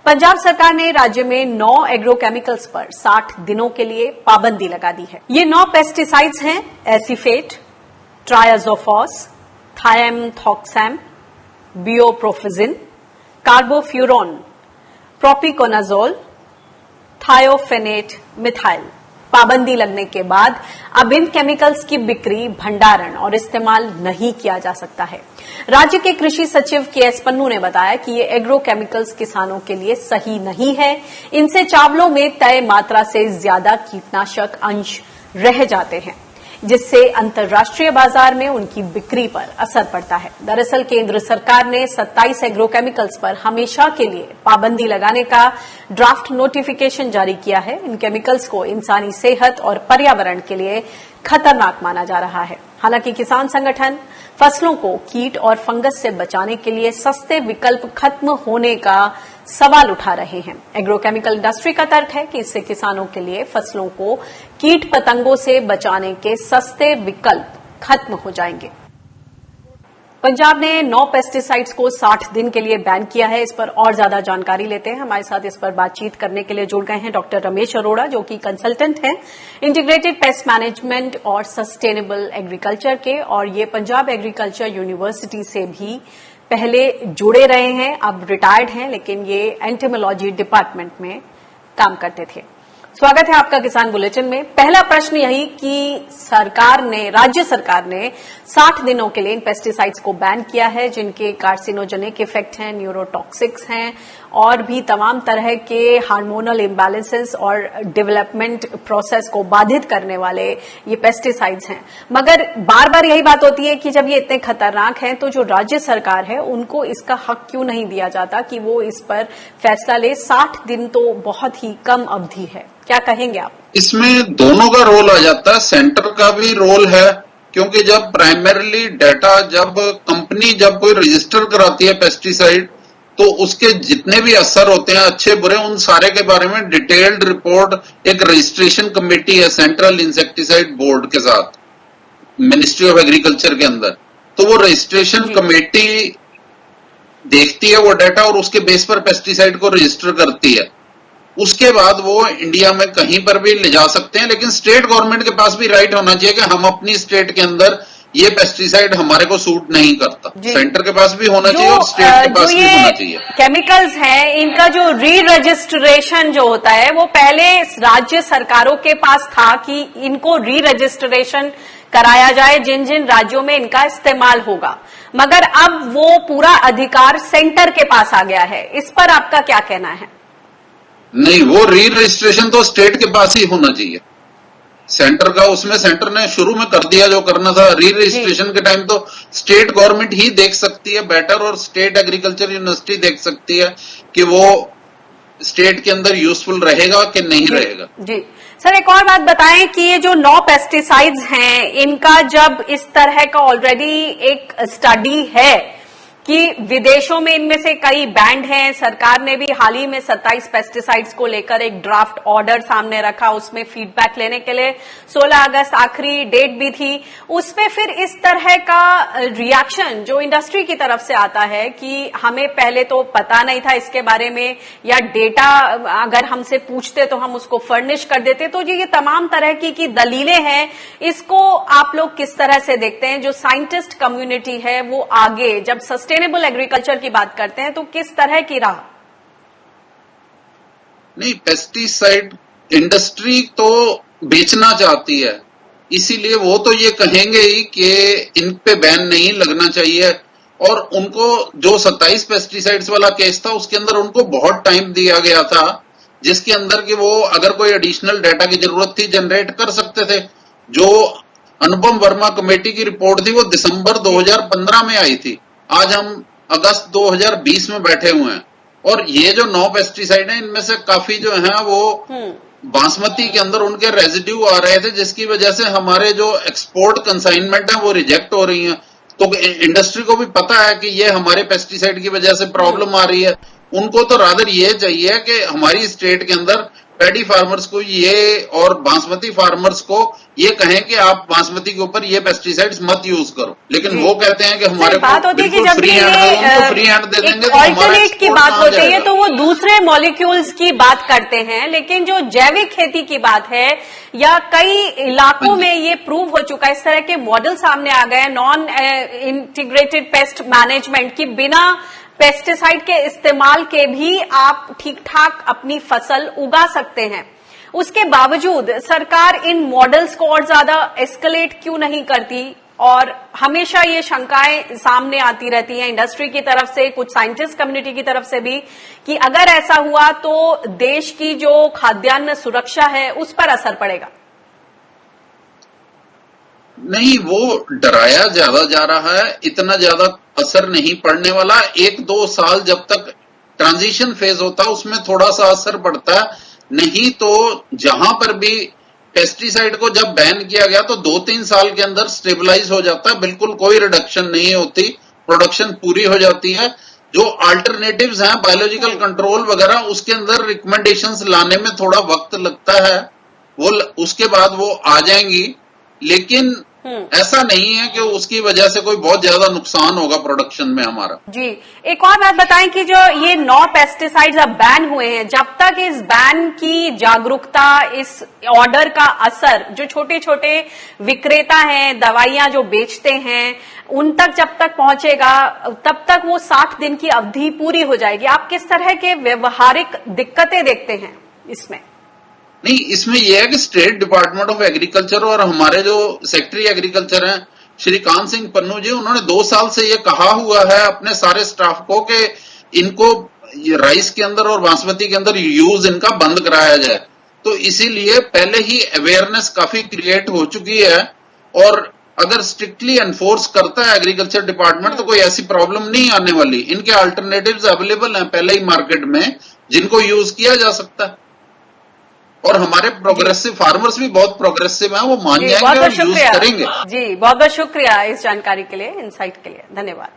पंजाब सरकार ने राज्य में 9 एग्रोकेमिकल्स पर 60 दिनों के लिए पाबंदी लगा दी है। ये 9 पेस्टिसाइड्स हैं acephate, triazophos, thiamethoxam, buprofezin, carbofuran, propiconazole, thiophanate methyl. पाबंदी लगने के बाद अब इन केमिकल्स की बिक्री, भंडारण और इस्तेमाल नहीं किया जा सकता है। राज्य के कृषि सचिव के.एस. पन्नू ने बताया कि ये एग्रो केमिकल्स किसानों के लिए सही नहीं है। इनसे चावलों में तय मात्रा से ज्यादा कीटनाशक अंश रह जाते हैं, जिससे अंतर्राष्ट्रीय बाजार में उनकी बिक्री पर असर पड़ता है। दरअसल केंद्र सरकार ने 27 एग्रोकेमिकल्स पर हमेशा के लिए पाबंदी लगाने का ड्राफ्ट नोटिफिकेशन जारी किया है। इन केमिकल्स को इंसानी सेहत और पर्यावरण के लिए खतरनाक माना जा रहा है। हालांकि किसान संगठन फसलों को कीट और फंगस से बचाने के लिए सस्ते विकल्प खत्म होने का सवाल उठा रहे हैं। एग्रोकेमिकल इंडस्ट्री का तर्क है कि इससे किसानों के लिए फसलों को कीट पतंगों से बचाने के सस्ते विकल्प खत्म हो जाएंगे। पंजाब ने 9 पेस्टिसाइड्स को 60 दिन के लिए बैन किया है। इस पर और ज्यादा जानकारी लेते हैं। हमारे साथ इस पर बातचीत करने के लिए जुड़ गए हैं डॉक्टर रमेश अरोड़ा, जो कि कंसल्टेंट हैं इंटीग्रेटेड पेस्ट मैनेजमेंट और सस्टेनेबल एग्रीकल्चर के, और ये पंजाब एग्रीकल्चर यूनिवर्सिटी से भी पहले जुड़े रहे हैं, अब रिटायर्ड हैं, लेकिन ये एंटेमोलॉजी डिपार्टमेंट में काम करते थे। स्वागत है आपका किसान बुलेटिन में। पहला प्रश्न यही कि राज्य सरकार ने 60 दिनों के लिए इन पेस्टिसाइड्स को बैन किया है, जिनके कार्सिनोजेनिक इफेक्ट हैं, न्यूरोटॉक्सिक्स हैं और भी तमाम तरह के हार्मोनल इम्बैलेंसेस और डेवलपमेंट प्रोसेस को बाधित करने वाले ये पेस्टिसाइड्स हैं। मगर बार बार यही बात होती है कि जब ये इतने खतरनाक हैं तो जो राज्य सरकार है उनको इसका हक क्यों नहीं दिया जाता कि वो इस पर फैसला ले। 60 दिन तो बहुत ही कम अवधि है, क्या कहेंगे आप? इसमें दोनों का रोल आ जाता है, सेंटर का भी रोल है, क्योंकि जब प्राइमरीली डाटा जब कंपनी जब कोई रजिस्टर कराती है पेस्टिसाइड, तो उसके जितने भी असर होते हैं अच्छे बुरे, उन सारे के बारे में डिटेल्ड रिपोर्ट एक रजिस्ट्रेशन कमेटी है सेंट्रल इंसेक्टिसाइड बोर्ड के साथ मिनिस्ट्री ऑफ एग्रीकल्चर के अंदर, तो वो रजिस्ट्रेशन कमेटी देखती है वो डाटा और उसके बेस पर पेस्टिसाइड को रजिस्टर करती है। उसके बाद वो इंडिया में कहीं पर भी ले जा सकते हैं, लेकिन स्टेट गवर्नमेंट के पास भी राइट होना चाहिए कि हम अपनी स्टेट के अंदर ये पेस्टिसाइड हमारे को सूट नहीं करता। सेंटर के पास भी होना चाहिए और स्टेट के पास भी होना चाहिए। केमिकल्स हैं, इनका जो री रजिस्ट्रेशन जो होता है वो पहले राज्य सरकारों के पास था कि इनको री रजिस्ट्रेशन कराया जाए जिन जिन राज्यों में इनका इस्तेमाल होगा, मगर अब वो पूरा अधिकार सेंटर के पास आ गया है। इस पर आपका क्या कहना है? नहीं, वो री रजिस्ट्रेशन तो स्टेट के पास ही होना चाहिए। सेंटर का उसमें सेंटर ने शुरू में कर दिया जो करना था। री रजिस्ट्रेशन के टाइम तो स्टेट गवर्नमेंट ही देख सकती है बेटर, और स्टेट एग्रीकल्चर यूनिवर्सिटी देख सकती है कि वो स्टेट के अंदर यूजफुल रहेगा कि नहीं रहेगा। जी सर, एक और बात बताएं कि ये जो 9 पेस्टिसाइड्स हैं, इनका जब इस तरह का ऑलरेडी एक स्टडी है कि विदेशों में इनमें से कई बैंड हैं, सरकार ने भी हाल ही में 27 पेस्टिसाइड्स को लेकर एक ड्राफ्ट ऑर्डर सामने रखा, उसमें फीडबैक लेने के लिए 16 अगस्त आखिरी डेट भी थी। उसमें फिर इस तरह का रिएक्शन जो इंडस्ट्री की तरफ से आता है कि हमें पहले तो पता नहीं था इसके बारे में, या डेटा अगर हमसे पूछते तो हम उसको फर्निश कर देते, तो ये तमाम तरह की दलीलें हैं। इसको आप लोग किस तरह से देखते हैं? जो साइंटिस्ट कम्युनिटी है वो आगे जब सस्टेनेबल एग्रीकल्चर की बात करते हैं तो किस तरह की राह? नहीं, पेस्टिसाइड इंडस्ट्री तो बेचना चाहती है, इसीलिए वो तो ये कहेंगे ही कि इन पे बैन नहीं लगना चाहिए। और उनको जो 27 पेस्टिसाइड्स वाला केस था उसके अंदर उनको बहुत टाइम दिया गया था, जिसके अंदर कि वो अगर कोई एडिशनल डाटा की जरूरत थी जनरेट कर सकते थे। जो अनुपम वर्मा कमेटी की रिपोर्ट थी वो दिसंबर 2015 में आई थी, आज हम अगस्त 2020 में बैठे हुए हैं, और ये जो 9 पेस्टिसाइड हैं इनमें से काफी जो है वो बासमती के अंदर उनके रेजिड्यू आ रहे थे, जिसकी वजह से हमारे जो एक्सपोर्ट कंसाइनमेंट है वो रिजेक्ट हो रही हैं। तो इंडस्ट्री को भी पता है कि ये हमारे पेस्टिसाइड की वजह से प्रॉब्लम आ रही है। उनको तो रादर ये चाहिए कि हमारी स्टेट के अंदर पैडी फार्मर्स को ये और बासमती फार्मर्स को ये कहें कि आप बासमती के ऊपर ये पेस्टिसाइड्स मत यूज करो, लेकिन वो कहते हैं कि हमारे बात होती है कि जब फ्री हैंड दे देंगे तो ऑल्टरनेट की बात होती है तो वो दूसरे मॉलिक्यूल्स की बात करते हैं, लेकिन जो जैविक खेती की बात है या कई इलाकों में ये प्रूव हो चुका है, इस तरह के मॉडल सामने आ गए नॉन इंटीग्रेटेड पेस्ट मैनेजमेंट की बिना पेस्टिसाइड के इस्तेमाल के भी आप ठीक ठाक अपनी फसल उगा सकते हैं। उसके बावजूद सरकार इन मॉडल्स को और ज्यादा एस्केलेट क्यों नहीं करती? और हमेशा ये शंकाएं सामने आती रहती हैं इंडस्ट्री की तरफ से, कुछ साइंटिस्ट कम्युनिटी की तरफ से भी, कि अगर ऐसा हुआ तो देश की जो खाद्यान्न सुरक्षा है उस पर असर पड़ेगा। नहीं, वो डराया ज्यादा जा रहा है, इतना ज्यादा असर नहीं पड़ने वाला। 1-2 साल जब तक ट्रांजिशन फेज होता है उसमें थोड़ा सा असर पड़ता है, नहीं तो जहां पर भी पेस्टिसाइड को जब बैन किया गया तो 2-3 साल के अंदर स्टेबलाइज हो जाता है, बिल्कुल कोई रिडक्शन नहीं होती, प्रोडक्शन पूरी हो जाती है। जो अल्टरनेटिव्स हैं बायोलॉजिकल कंट्रोल वगैरह, उसके अंदर रिकमेंडेशंस लाने में थोड़ा वक्त लगता है, वो उसके बाद वो आ जाएंगी, लेकिन ऐसा नहीं है कि उसकी वजह से कोई बहुत ज्यादा नुकसान होगा प्रोडक्शन में हमारा। जी, एक और बात बताएं कि जो ये 9 पेस्टिसाइड्स अब बैन हुए हैं, जब तक इस बैन की जागरूकता, इस ऑर्डर का असर जो छोटे छोटे विक्रेता हैं, दवाइयां जो बेचते हैं, उन तक जब तक पहुंचेगा तब तक वो 60 दिन की अवधि पूरी हो जाएगी। आप किस तरह के व्यवहारिक दिक्कतें देखते हैं इसमें? नहीं, इसमें यह है कि स्टेट डिपार्टमेंट ऑफ एग्रीकल्चर और हमारे जो सेक्रेटरी एग्रीकल्चर हैं श्री कान सिंह पन्नू जी, उन्होंने 2 साल से ये कहा हुआ है अपने सारे स्टाफ को कि इनको राइस के अंदर और बासमती के अंदर यूज इनका बंद कराया जाए। तो इसीलिए पहले ही अवेयरनेस काफी क्रिएट हो चुकी है, और अगर स्ट्रिक्टली एनफोर्स करता है एग्रीकल्चर डिपार्टमेंट तो कोई ऐसी प्रॉब्लम नहीं आने वाली। इनके अल्टरनेटिव्स अवेलेबल हैं पहले ही मार्केट में, जिनको यूज किया जा सकता है। और हमारे प्रोग्रेसिव फार्मर्स भी बहुत प्रोग्रेसिव हैं, वो मान जाएंगे और यूज करेंगे। जी, बहुत बहुत शुक्रिया इस जानकारी के लिए, इनसाइट के लिए, धन्यवाद।